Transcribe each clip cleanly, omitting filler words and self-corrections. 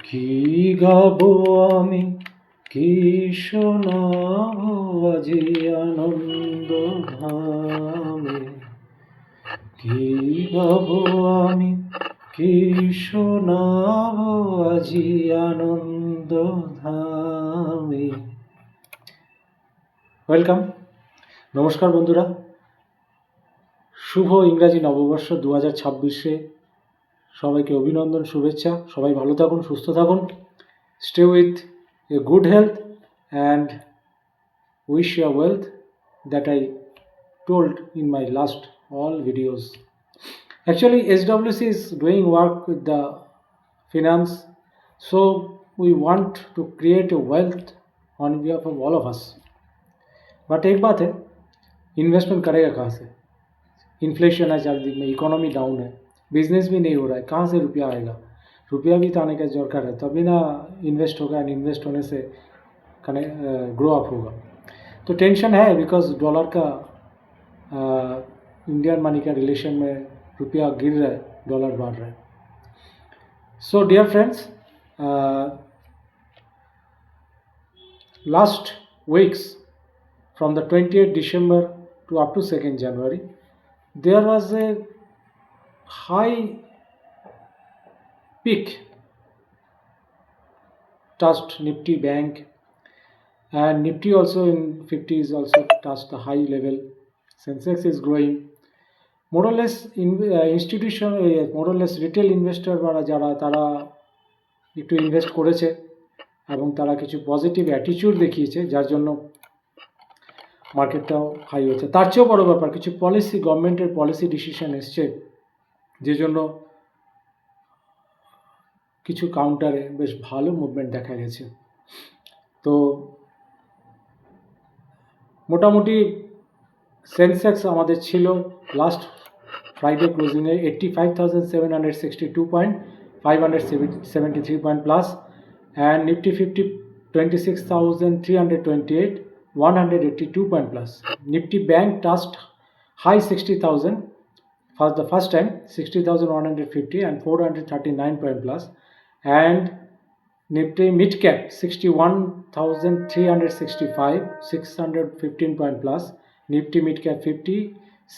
কি গাবো আমি, কি শোনাবো আজি আনন্দ ধামে। কি গাবো আমি, কি শোনাবো আজি আনন্দ ধামে। ওয়েলকাম, নমস্কার বন্ধুরা। শুভ ইংরাজি নববর্ষ 2026-এ সবাইকে অভিনন্দন, শুভেচ্ছা। সবাই ভালো থাকুন, সুস্থ থাকুন। Stay with a good health and wish you wealth that I told in my last all videos. Actually, SWC is doing work with the finance, so we want to create a wealth on behalf of all of us. But एक बात है, investment करेगा कहाँ से? Inflation है चार दिन में, इकोनॉमी डाउन है, बिजनेस भी नहीं हो रहा है, कहाँ से रुपया आएगा? रुपया भी तो आने का दरकार है, तभी ना इन्वेस्ट होगा, एंड इन्वेस्ट होने से ग्रो अप होगा। तो टेंशन है बिकॉज डॉलर का इंडियन मनी का रिलेशन में रुपया गिर रहा है, डॉलर बढ़ रहा है। So dear friends, last weeks from the 28th December to up to 2nd January, there was a high peak touched Nifty Bank, and Nifty also in 50 is also touched the high level. Sensex is growing. More or less institutional, more or less retail investor বারা যারা তারা একটু invest করেছে এবং তারা কিছু positive attitude দেখিয়েছে, যার জন্য মার্কেটটাও হাই হয়েছে। তার চেয়েও বড় ব্যাপার, কিছু পলিসি, গভর্নমেন্টের পলিসি ডিসিশন এসছে, যে জন্য কিছু কাউন্টারে বেশ ভালো মুভমেন্ট দেখা গেছে। তো মোটামুটি সেন্সেক্স আমাদের ছিল লাস্ট ফ্রাইডে ক্লোজিংয়ে 85,762 point, 573 point plus, and Nifty 50 26,328, 182 point plus. Nifty bank touched high 60,000 for the first time, 60,150 and 439 point plus, and Nifty mid cap 61,365, 615 point plus. Nifty mid cap 50,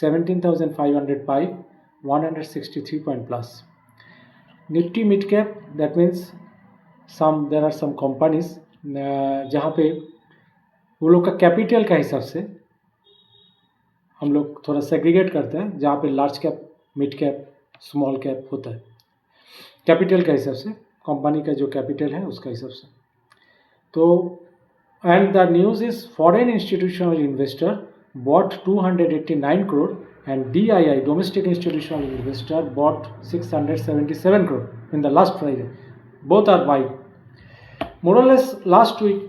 17,505, 163 point plus. Nifty mid cap, that means there are some companies जहाँ पे वो लोग का capital का हिसाब से हम लोग थोड़ा सेग्रीगेट करते हैं, जहाँ पे large cap, mid cap, small cap होता है। कैपिटल का हिसाब से, कंपनी का जो कैपिटल है उसका हिसाब से। तो and the news is foreign institutional investor bought 289 crore and DII, domestic institutional investor, bought 677 crore in the last Friday. Both are buying. More or less last week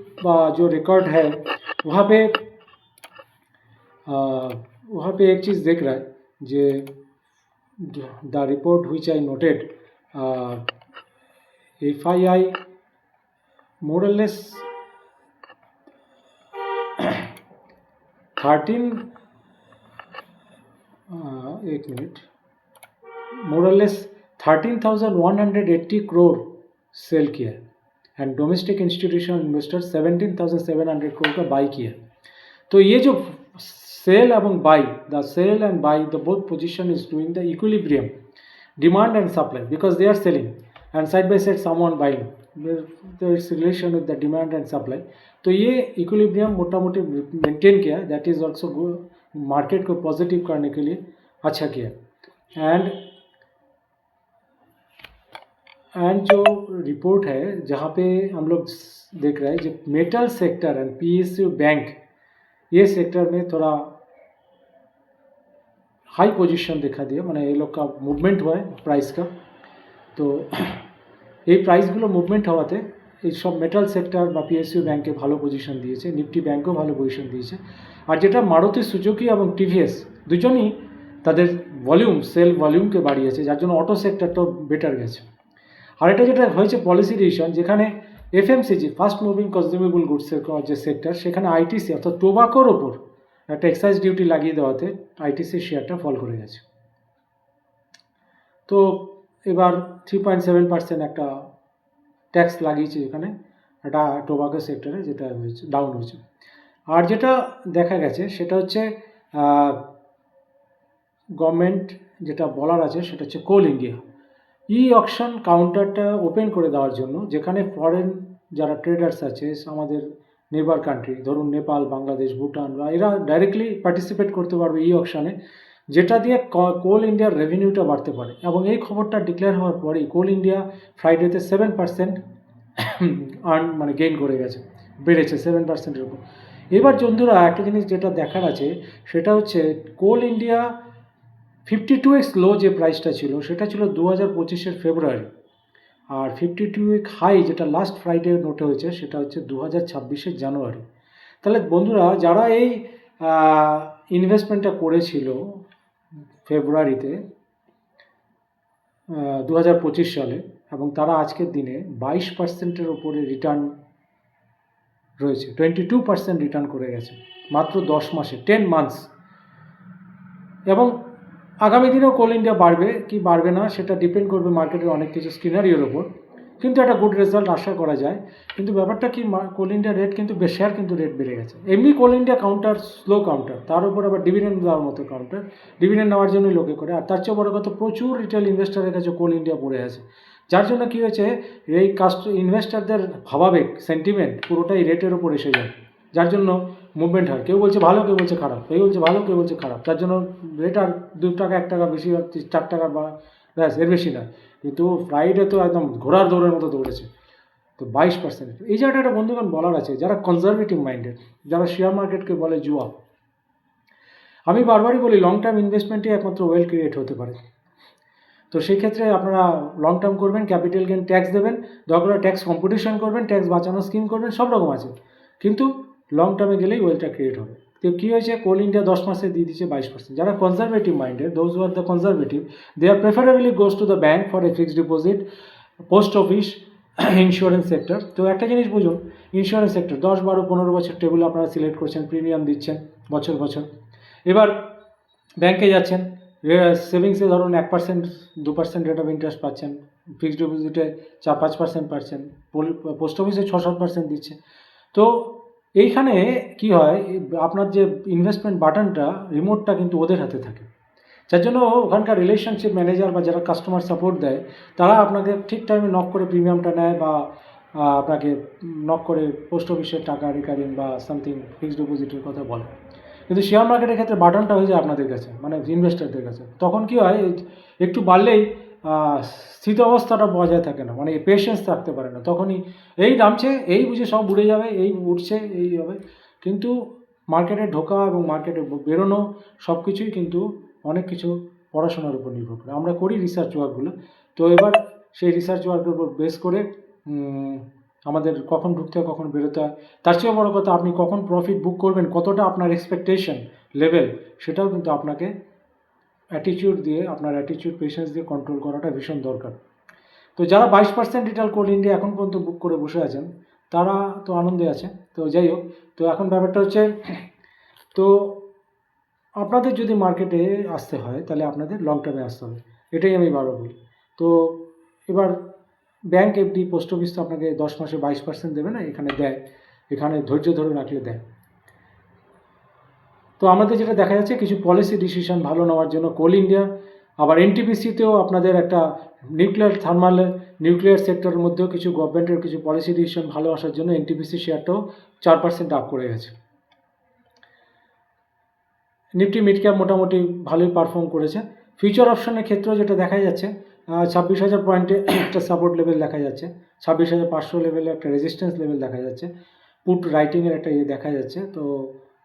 जो रिकॉर्ड है वहाँ पे एक चीज़ देख रहा है, जे the report which I noted, FII more or less 13 एक मिनट, more or less 13,180 crore sell किया है, and domestic institutional investor 17,700 crore का बाई किया है। तो ये जो सेल एवं buy, the sell and buy, the both position is doing the equilibrium, demand and supply, because they are selling and side by side someone buying, there is relation with the demand and supply. तो ये equilibrium मोटा मोटी maintain किया, that is also market को positive करने के लिए अच्छा किया। एंड जो रिपोर्ट है जहाँ पे हम लोग देख रहे हैं, जो metal sector and PSU bank, ये सेक्टर में थोड़ा हाई पोजीशन दिखा दिया, मैंने ये लोग का मूवमेंट हुआ है प्राइस का। तो এই প্রাইসগুলো মুভমেন্ট হওয়াতে এই সব মেটাল সেক্টর বা PSU ব্যাংকে ভালো পজিশন দিয়েছে, নিফটি ব্যাংকও ভালো পজিশন দিয়েছে। আর যেটা মারুতি সুজুকি এবং TVS দুজনই তাদের ভলিউম, সেল ভলিউমকে বাড়িয়েছে, যার জন্য অটো সেক্টরটাও বেটার গেছে। আর এটা যেটা হয়েছে পলিসি ডিসিশন, যেখানে FMCG, ফাস্ট মুভিং কনজিউমেবল গুডসের যে সেক্টর, সেখানে ITC অর্থাৎ টোবাকোর ওপর একটা এক্সাইজ ডিউটি লাগিয়ে দেওয়াতে ITC শেয়ারটা ফল করে গেছে। তো এবার 3.7% একটা ট্যাক্স লাগিয়েছে এখানে, এটা টোবাকো সেক্টরে যেটা হয়েছে ডাউন হয়েছে। আর যেটা দেখা গেছে সেটা হচ্ছে গভর্নমেন্ট যেটা বলার আছে সেটা হচ্ছে কোল ইন্ডিয়া অকশন কাউন্টারটা ওপেন করে দেওয়ার জন্য, যেখানে ফরেন যারা ট্রেডার্স আছে আমাদের নেবার কান্ট্রি, ধরুন নেপাল, বাংলাদেশ, ভুটান, বা এরা ডাইরেক্টলি পার্টিসিপেট করতে পারবে অকশনে, যেটা দিয়ে কোল ইন্ডিয়ার রেভিনিউটা বাড়তে পারে। এবং এই খবরটা ডিক্লেয়ার হওয়ার পরেই কোল ইন্ডিয়া ফ্রাইডেতে 7% মানে গেইন করে গেছে, বেড়েছে 7%-এর উপর। এবার বন্ধুরা একটা জিনিস যেটা দেখার আছে সেটা হচ্ছে কোল ইন্ডিয়া 52x লো যে প্রাইসটা ছিল সেটা ছিল 2025-এর ফেব্রুয়ারি, আর 52x হাই যেটা লাস্ট ফ্রাইডে নোটে হয়েছে সেটা হচ্ছে 2026-এর জানুয়ারি। তাহলে বন্ধুরা যারা এই ইনভেস্টমেন্টটা করেছিল ফেব্রুয়ারিতে 2025 সালে, এবং তারা আজকের দিনে 22%-এর ওপরে রিটার্ন রয়েছে, 22% রিটার্ন করে গেছে মাত্র 10 মাসে, 10 মান্থস। এবং আগামী দিনেও কোল ইন্ডিয়া বাড়বে কি বাড়বে না সেটা ডিপেন্ড করবে মার্কেটের অনেক কিছু স্কিনারিওর ওপর, কিন্তু একটা গুড রেজাল্ট আশা করা যায়। কিন্তু ব্যাপারটা কি, কোল ইন্ডিয়া রেট কিন্তু শেয়ার কিন্তু রেট বেড়ে গেছে। এমনি কোল ইন্ডিয়া কাউন্টার স্লো কাউন্টার, তার উপর আবার ডিভিডেন্ড দেওয়ার মতো কাউন্টার, ডিভিডেন্ড নেওয়ার জন্যই লোকে করে। আর তার চেয়ে বড় কথা, প্রচুর রিটেল ইনভেস্টারের কাছে কোল ইন্ডিয়া পড়ে আছে, যার জন্য কী হয়েছে, এই ইনভেস্টারদের ভাবাবেগ সেন্টিমেন্ট পুরোটাই রেটের ওপর এসে যায়, যার জন্য মুভমেন্ট হয়। কেউ বলছে ভালো, কেউ বলছে খারাপ, কেউ বলছে ভালো, কেউ বলছে খারাপ, তার জন্য রেট আর 2 টাকা 1 টাকা বেশি, 4 টাকা বা ব্যাস, এর বেশি না। কিন্তু ফ্রাইডে তো একদম ঘোড়ার দৌড়ের মতো দৌড়েছে। তো 22%। এই জায়গাটা একটা বন্ধুগণ বলার আছে, যারা কনজারভেটিভ মাইন্ডেড, যারা শেয়ার মার্কেটকে বলে জুয়া, আমি বারবারই বলি লং টার্ম ইনভেস্টমেন্টই একমাত্র ওয়েল ক্রিয়েট হতে পারে। তো সেই ক্ষেত্রে আপনারা লং টার্ম করবেন, ক্যাপিটাল গেন ট্যাক্স দেবেন, দরকার ট্যাক্স কম্পিটিশন করবেন, ট্যাক্স বাঁচানোর স্কিম করবেন, সব রকম আছে, কিন্তু লং টার্মে গেলেই ওয়েলটা ক্রিয়েট হবে। তো কী হয়েছে, কোল ইন্ডিয়া 10 মাসে দিয়ে দিচ্ছে 22%। যারা conservative minded, those who are the conservative, they are preferably goes to the bank for a fixed deposit, post office, insurance sector. তো একটা জিনিস বুঝুন, ইন্স্যুরেন্স সেক্টর 10, 12, 15 বছর টেবিল আপনারা সিলেক্ট করছেন, প্রিমিয়াম দিচ্ছেন বছর বছর। এবার ব্যাংকে যাচ্ছেন, সেভিংসে ধরুন 1%, 2% রেট অফ ইন্টারেস্ট পাচ্ছেন, ফিক্সড ডিপোজিটে 4-5% পাচ্ছেন, পোস্ট অফিসে 6-7% দিচ্ছে। তো এইখানে কি হয়, আপনার যে ইনভেস্টমেন্ট বাটনটা, রিমোটটা কিন্তু ওদের হাতে থাকে, যার জন্য ওখানকার রিলেশনশিপ ম্যানেজার বা যারা কাস্টমার সাপোর্ট দেয়, তারা আপনাকে ঠিক টাইমে নক করে প্রিমিয়ামটা নেয়, বা আপনাকে নক করে পোস্ট অফিসের টাকা রিকারিং বা সামথিং ফিক্সড ডিপোজিটের কথা বলে। কিন্তু শেয়ার মার্কেটের ক্ষেত্রে বাটনটা হয়ে যায় আপনাদের কাছে, মানে ইনভেস্টারদের কাছে। তখন কি হয়, একটু বাড়লেই স্থিত অবস্থাটা বজায় থাকে না, মানে পেশেন্স থাকতে পারে না, তখনই এই নামছে, এই বুঝে সব উড়ে যাবে, এই উঠছে, এই হবে। কিন্তু মার্কেটে ঢোকা এবং মার্কেটে বেরোনো সব কিছুই কিন্তু অনেক কিছু পড়াশোনার উপর নির্ভর করে। আমরা করি রিসার্চ ওয়ার্কগুলো, তো এবার সেই রিসার্চ ওয়ার্কের উপর বেস করে আমাদের কখন ঢুকতে হয়, কখন বেরোতে হয়, তার চেয়েও বড় কথা আপনি কখন প্রফিট বুক করবেন, কতটা আপনার এক্সপেকটেশন লেভেল, সেটাও কিন্তু আপনাকে অ্যাটিটিউড দিয়ে, আপনার অ্যাটিটিউড পেশেন্স দিয়ে কন্ট্রোল করাটা ভীষণ দরকার। তো যারা 22% রিটেল কোল ইন্ডিয়া এখন পর্যন্ত বুক করে বসে আছেন, তারা তো আনন্দে আছে। তো যাই হোক, তো এখন ব্যাপারটা হচ্ছে, তো আপনাদের যদি মার্কেটে আসতে হয় তাহলে আপনাদের লং টার্মে আসতে হবে, এটাই আমি বারবার বলি। তো এবার ব্যাংক এফডি, পোস্ট অফিস তো আপনাকে 10 মাসে 22% দেবে না, এখানে দেয়, এখানে ধৈর্য ধরে রাখলে দেয়। তো আমাদের যেটা দেখা যাচ্ছে, কিছু পলিসি ডিসিশন ভালো নেওয়ার জন্য কোল ইন্ডিয়া, আবার এনটিপিসিতেও আপনাদের একটা নিউক্লিয়ার সেক্টরের মধ্যেও কিছু গভর্নমেন্টের কিছু পলিসি ডিসিশন ভালো আসার জন্য এনটিপিসি শেয়ারটাও 4% আপ করে গেছে। নিফটি মিড ক্যাপ মোটামুটি ভালোই পারফর্ম করেছে। ফিউচার অপশনের ক্ষেত্রেও যেটা দেখা যাচ্ছে, 26,000 পয়েন্টে একটা সাপোর্ট লেভেল দেখা যাচ্ছে, 26,500 লেভেলে একটা রেজিস্ট্যান্স লেভেল দেখা যাচ্ছে, পুট রাইটিংয়ের একটা ইয়ে দেখা যাচ্ছে। তো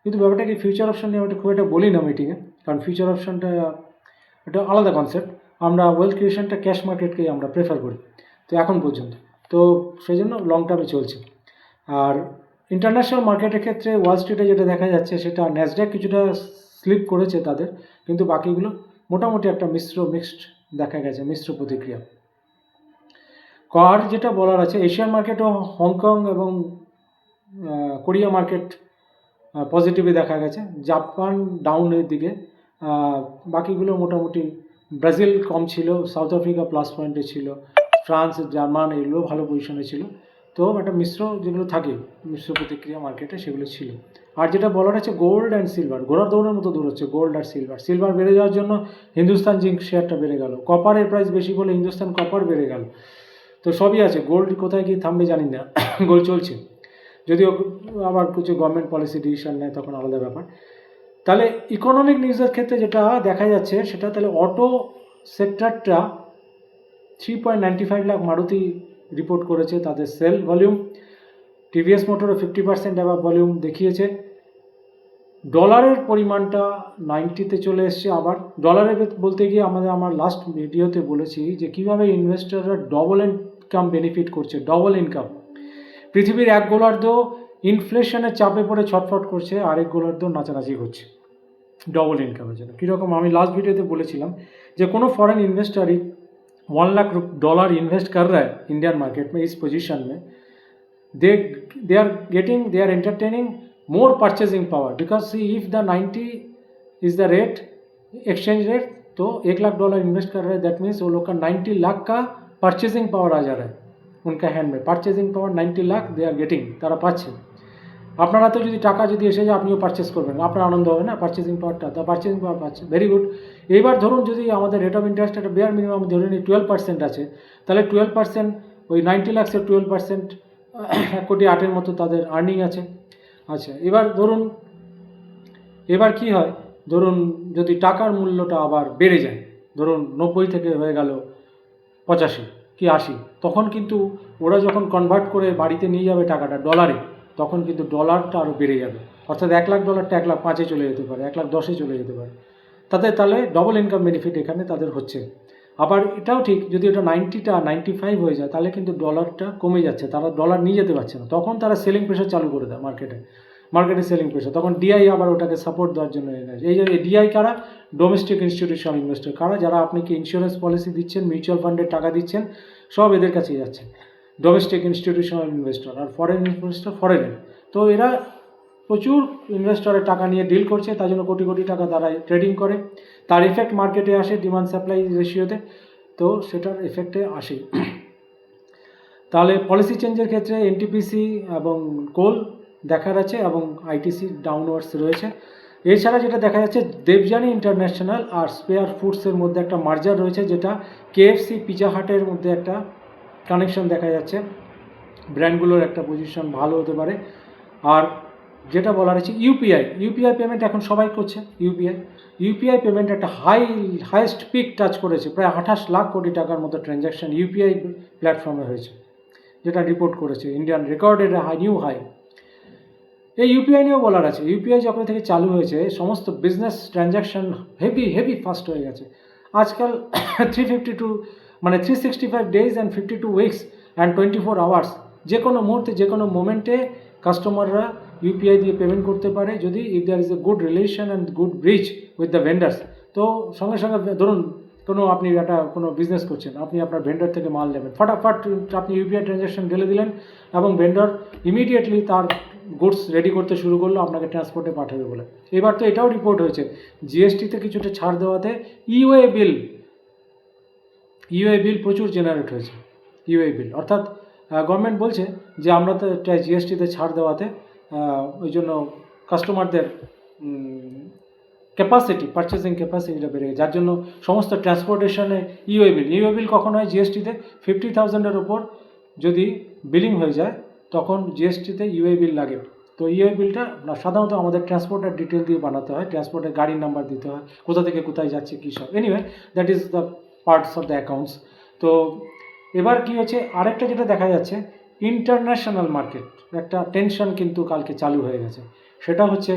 কিন্তু ব্যাপারটা কি, ফিউচার অপশন নিয়ে আমি খুব একটা বলি না মিটিংয়ে, কারণ ফিউচার অপশনটা একটা আলাদা কনসেপ্ট। আমরা ওয়েলথ ক্রিয়েশনটা ক্যাশ মার্কেটকেই আমরা প্রেফার করি, তো এখন পর্যন্ত। তো সেই জন্য লং টার্মে চলছে। আর ইন্টারন্যাশনাল মার্কেটের ক্ষেত্রে ওয়াল স্ট্রিটে যেটা দেখা যাচ্ছে, সেটা ন্যাসড্যাক কিছুটা স্লিপ করেছে তাদের, কিন্তু বাকিগুলো মোটামুটি একটা মিক্সড দেখা গেছে, মিশ্র প্রতিক্রিয়া। আর যেটা বলার আছে, এশিয়ান মার্কেটও হংকং এবং কোরিয়া মার্কেট পজিটিভে দেখা গেছে, জাপান ডাউনের দিকে, বাকিগুলো মোটামুটি, ব্রাজিল কম ছিল, সাউথ আফ্রিকা প্লাস পয়েন্টে ছিল, ফ্রান্স, জার্মান এগুলো ভালো পজিশনে ছিল। তো একটা মিশ্র যেগুলো থাকে, মিশ্র প্রতিক্রিয়া মার্কেটে সেগুলো ছিল। আর যেটা বলার আছে গোল্ড অ্যান্ড সিলভার, ঘোড়ার দৌড়ের মতো দৌড়চ্ছে গোল্ড আর সিলভার। সিলভার বেড়ে যাওয়ার জন্য হিন্দুস্তান জিঙ্ক শেয়ারটা বেড়ে গেল, কপারের প্রাইস বেশি বলে হিন্দুস্তান কপার বেড়ে গেল। তো সবই আছে, গোল্ড কোথায় গিয়ে থামবে জানি না, গোল্ড চলছে, যদিও আবার কিছু গভর্নমেন্ট পলিসি ডিসিশন নেয় তখন আলাদা ব্যাপার। তাহলে ইকোনমিক নিউজের ক্ষেত্রে যেটা দেখা যাচ্ছে সেটা, তাহলে অটো সেক্টরটা 3.95 লাখ মারুতি রিপোর্ট করেছে তাদের সেল ভলিউম, টিভিএস মোটরও 50% অ্যাবাভ ভলিউম দেখিয়েছে। ডলারের পরিমাণটা 90-তে চলে এসছে। আবার ডলারে বলতে গিয়ে আমার লাস্ট ভিডিওতে বলেছি যে কীভাবে ইনভেস্টররা ডবল ইনকাম বেনিফিট করছে, ডবল ইনকাম। পৃথিবীর এক গোলার্ধ ইনফ্লেশনের চাপে পড়ে ছটফট করছে, আরেক গোলার্ধ নাচানাচি করছে डबल इनकम जন্য। কীরকম, আমি লাস্ট वीडियो বলেছিলাম যে কোনো फॉरेन इन्वेस्टर ही $1 लाख इन्वेस्ट कर रहा है इंडियन मार्केट में इस पोजीशन में, they are entertaining more purchasing power because see if the 90 is the rate, exchange rate, तो $1 लाख इन्वेस्ट कर रहे हैं, दैट मीन्स वो लोग का 90 लाख का परचेजिंग पावर आ जा रहा है उनका हैंड में। Purchasing power 90 lakh they are getting, তারা পাচ্ছে। আপনার হাতে যদি টাকা যদি এসে যায় আপনিও পারচেস করবেন, আপনার আনন্দ হবে না, পারচেজিং পাওয়ারটা, তা পারচেজিং পাওয়ার পাচ্ছে, ভেরি গুড। এইবার ধরুন যদি আমাদের রেট অফ ইন্টারেস্ট একটা বেয়ার মিনিমাম ধরে নিই 12% আছে, তাহলে 12% ওই 90 লাখসের 12% 1,08,00,000 মতো তাদের আর্নিং আছে। আচ্ছা, এবার ধরুন এবার কি হয়, ধরুন যদি টাকার মূল্যটা আবার বেড়ে যায়, ধরুন 90 থেকে হয়ে গেল 85 কি 80, তখন কিন্তু ওরা যখন কনভার্ট করে বাড়িতে নিয়ে যাবে টাকাটা ডলারে, তখন কিন্তু ডলারটা আরও বেড়ে যাবে, অর্থাৎ $1,00,000 $1,05,000 চলে যেতে পারে, $1,10,000 চলে যেতে পারে। তাহলে ডবল ইনকাম বেনিফিট এখানে তাদের হচ্ছে। আবার এটাও ঠিক, যদি ওটা 90টা 95 হয়ে যায় তাহলে কিন্তু ডলারটা কমে যাচ্ছে, তারা ডলার নিয়ে যেতে পারছে না, তখন তারা সেলিং প্রেশার চালু করে দেয় মার্কেটে সেলিং প্রেশার, তখন ডিআই আবার ওটাকে সাপোর্ট দেওয়ার জন্য এই যে ডিআই কারা, ডোমেস্টিক ইনস্টিটিউশনাল ইনভেস্টর কারা, যারা আপনাকে ইন্স্যুরেন্স পলিসি দিচ্ছেন, মিউচুয়াল ফান্ডের টাকা দিচ্ছেন, সব এদের কাছেই যাচ্ছে, ডোমেস্টিক ইনস্টিটিউশনাল ইনভেস্টর। আর ফরেন ইনভেস্টর ফরেনের, তো এরা প্রচুর ইনভেস্টরের টাকা নিয়ে ডিল করছে, তার জন্য কোটি কোটি টাকা তারা ট্রেডিং করে, তার এফেক্ট মার্কেটে আসে ডিমান্ড সাপ্লাই রেশিওতে, তো সেটার এফেক্টে আসে। তাহলে পলিসি চেঞ্জের ক্ষেত্রে এনটিপিসি এবং কোল দেখার আছে এবং আইটিসি ডাউনওয়ার্ডস রয়েছে। এছাড়া যেটা দেখা যাচ্ছে দেবযানী ইন্টারন্যাশনাল আর স্পেয়ার ফুডসের মধ্যে একটা মার্জার রয়েছে, যেটা কেএফসি পিজা হাটের মধ্যে একটা কানেকশন দেখা যাচ্ছে, ব্র্যান্ডগুলোর একটা পজিশন ভালো হতে পারে। আর যেটা বলার আছে ইউপিআই পেমেন্ট এখন সবাই করছে, ইউপিআই পেমেন্ট একটা হাইয়েস্ট পিক টাচ করেছে, প্রায় 28 লাখ কোটি টাকার মতো ট্রানজ্যাকশন ইউপিআই প্ল্যাটফর্মে হয়েছে, যেটা রিপোর্ট করেছে ইন্ডিয়ান রেকর্ডেড নিউ হাই। এই ইউপিআই নিয়েও বলার আছে, ইউপিআই যখন থেকে চালু হয়েছে সমস্ত বিজনেস ট্রানজ্যাকশন হেভি ফাস্ট হয়ে গেছে। আজকাল 365 days and 52 weeks and 24 hours, যে কোনো মুহূর্তে যে কোনো মোমেন্টে কাস্টমাররা ইউপিআই দিয়ে পেমেন্ট করতে পারে, যদি if there is a good relation and good bridge with the vendors. তো সঙ্গে সঙ্গে ধরুন আপনি কোনো বিজনেস করছেন, আপনি আপনার ভেন্ডার থেকে মাল নেবেন, ফটাফট আপনি ইউপিআই ট্রানজ্যাকশন ঢেলে দিলেন এবং ভেন্ডার ইমিডিয়েটলি তার গুডস রেডি করতে শুরু করলো আপনাকে ট্রান্সপোর্টে পাঠাবে বলে। এবার তো এটাও রিপোর্ট হয়েছে জিএসটিতে কিছুটা ছাড় দেওয়াতে ইউএ বিল প্রচুর জেনারেট হয়েছে। ইউএ বিল অর্থাৎ গভর্নমেন্ট বলছে যে আমরা তো জিএসটিতে ছাড় দেওয়াতে ওই জন্য কাস্টমারদের পারচেসিং ক্যাপাসিটিটা বেড়ে গেছে, যার জন্য সমস্ত ট্রান্সপোর্টেশনে ইউএ বিল কখন হয় জিএসটিতে 50,000-এর ওপর যদি বিলিং হয়ে যায় তখন জিএসটিতে ইউএ বিল লাগে। তো ইউএ বিলটা সাধারণত আমাদের ট্রান্সপোর্টের ডিটেল দিয়ে বানাতে হয়, ট্রান্সপোর্টের গাড়ির নাম্বার দিতে হয়, কোথা থেকে কোথায় যাচ্ছে কী সব, anyway that is the parts of the accounts. তো এবার কি হচ্ছে, আরেকটা যেটা দেখা যাচ্ছে ইন্টারন্যাশনাল মার্কেট একটা টেনশন কিন্তু কালকে চালু হয়ে গেছে, সেটা হচ্ছে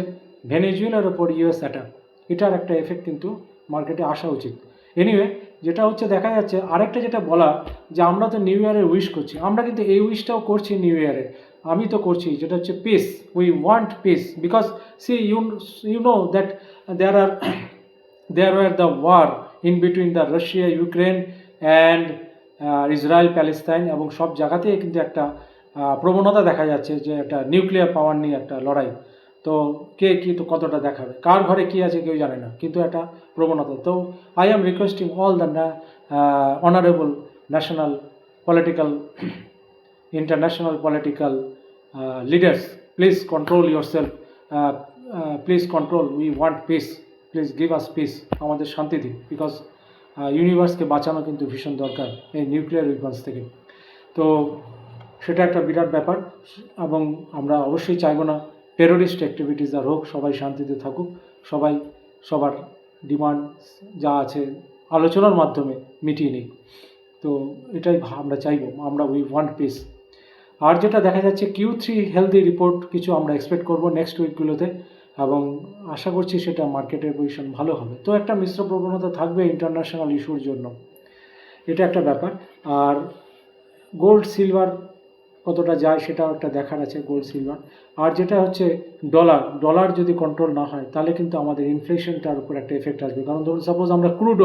ভেনেজুয়েলার ওপর ইউএস অ্যাটাক, এটার একটা এফেক্ট কিন্তু মার্কেটে আসা উচিত। এনিওয়ে যেটা হচ্ছে দেখা যাচ্ছে আরেকটা যেটা বলা, যে আমরা তো নিউ ইয়ারের উইশ করছি, আমরা কিন্তু এই উইশটাও করছি নিউ ইয়ারে, আমি তো করছি, যেটা হচ্ছে peace, we want peace, because see you know that there were the war in between the Russia, Ukraine and Israel Palestine, এবং সব জায়গাতেই কিন্তু একটা প্রবণতা দেখা যাচ্ছে যে একটা নিউক্লিয়ার পাওয়ার নিয়ে একটা লড়াই। তো কে কী তো কতটা দেখাবে, কার ঘরে কী আছে কেউ জানে না, কিন্তু একটা প্রবণতা। তো I am requesting all the honourable national political international political leaders, please control yourself, please control, we want peace, please give us peace, আমাদের শান্তি দিন, বিকজ ইউনিভার্সকে বাঁচানো কিন্তু ভীষণ দরকার এই নিউক্লিয়ার উইপন্স থেকে। তো সেটা একটা বিরাট ব্যাপার, এবং আমরা অবশ্যই চাইবো না টেরোরিস্ট অ্যাক্টিভিটিস আর হোক, সবাই শান্তিতে থাকুক, সবাই সবার ডিমান্ড যা আছে আলোচনার মাধ্যমে মিটিয়ে নিক। তো এটাই আমরা চাইবো, আমরা উই ওয়ান্ট পিস। আর যেটা দেখা যাচ্ছে Q3 হেলদি রিপোর্ট কিছু আমরা এক্সপেক্ট করব নেক্সট উইকগুলোতে, এবং আশা করছি সেটা মার্কেটের পজিশন ভালো হবে। তো একটা মিশ্র প্রবণতা থাকবে ইন্টারন্যাশনাল ইস্যুর জন্য, এটা একটা ব্যাপার। আর গোল্ড সিলভার কতটা যায় সেটাও একটা দেখার আছে, গোল্ড সিলভার। আর যেটা হচ্ছে ডলার যদি কন্ট্রোল না হয় তাহলে কিন্তু আমাদের ইনফ্লেশনটার উপর একটা এফেক্ট আসবে। কারণ ধরুন সাপোজ আমরা ক্রুড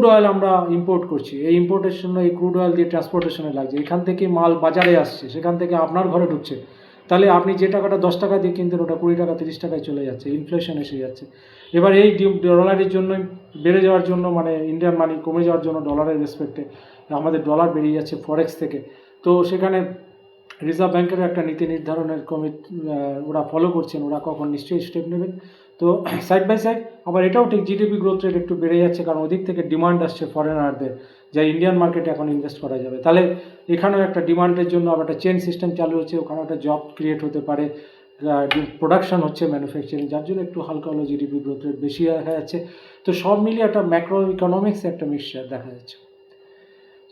অয়েল আমরা ইম্পোর্ট করছি, এই ইম্পোর্টের জন্য এই ক্রুড অয়েল দিয়ে ট্রান্সপোর্টেশনে লাগছে, এখান থেকে মাল বাজারে আসছে, সেখান থেকে আপনার ঘরে ঢুকছে, তাহলে আপনি যে টাকাটা 10 টাকা দিয়ে কিনতেন ওটা 20 টাকা 30 টাকায় চলে যাচ্ছে, ইনফ্লেশন এসে যাচ্ছে। এবার এই ডলারের জন্যই বেড়ে যাওয়ার জন্য, মানে ইন্ডিয়ান মানি কমে যাওয়ার জন্য ডলারের রেসপেক্টে আমাদের ডলার বেরিয়ে যাচ্ছে ফরেক্স থেকে। তো সেখানে রিজার্ভ ব্যাংকেরও একটা নীতি নির্ধারণের ওরা ফলো করছেন, ওরা কখন নিশ্চয়ই স্টেপ নেবেন। তো সাইড বাই সাইড আবার এটাও ঠিক, জিডিপি গ্রোথ রেট একটু বেড়ে যাচ্ছে, কারণ ওদিক থেকে ডিমান্ড আসছে ফরেনারদের, যা ইন্ডিয়ান মার্কেটে এখন ইনভেস্ট করা যাবে। তাহলে এখানেও একটা ডিমান্ডের জন্য আবার একটা চেন সিস্টেম চালু হচ্ছে, ওখানে একটা জব ক্রিয়েট হতে পারে, প্রোডাকশন হচ্ছে ম্যানুফ্যাকচারিং, যার জন্য একটু হালকা হলো জিডিপি গ্রোথ রেট বেশি দেখা যাচ্ছে। তো সব মিলিয়ে একটা ম্যাক্রো ইকোনমিক্স একটা মিক্সচার দেখা যাচ্ছে।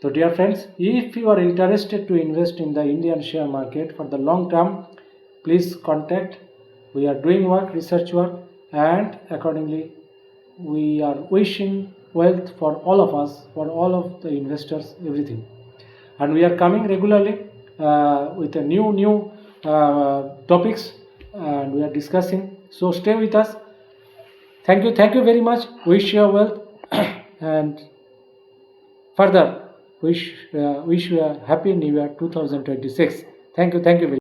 So dear friends, if you are interested to invest in the Indian share market for the long term, please contact. We are doing work, research work, and accordingly we are wishing wealth for all of us, for all of the investors, everything. And we are coming regularly with a new topics, and we are discussing. So stay with us. Thank you very much. Wish you wealth and further wish you a happy new year 2026. Thank you very much.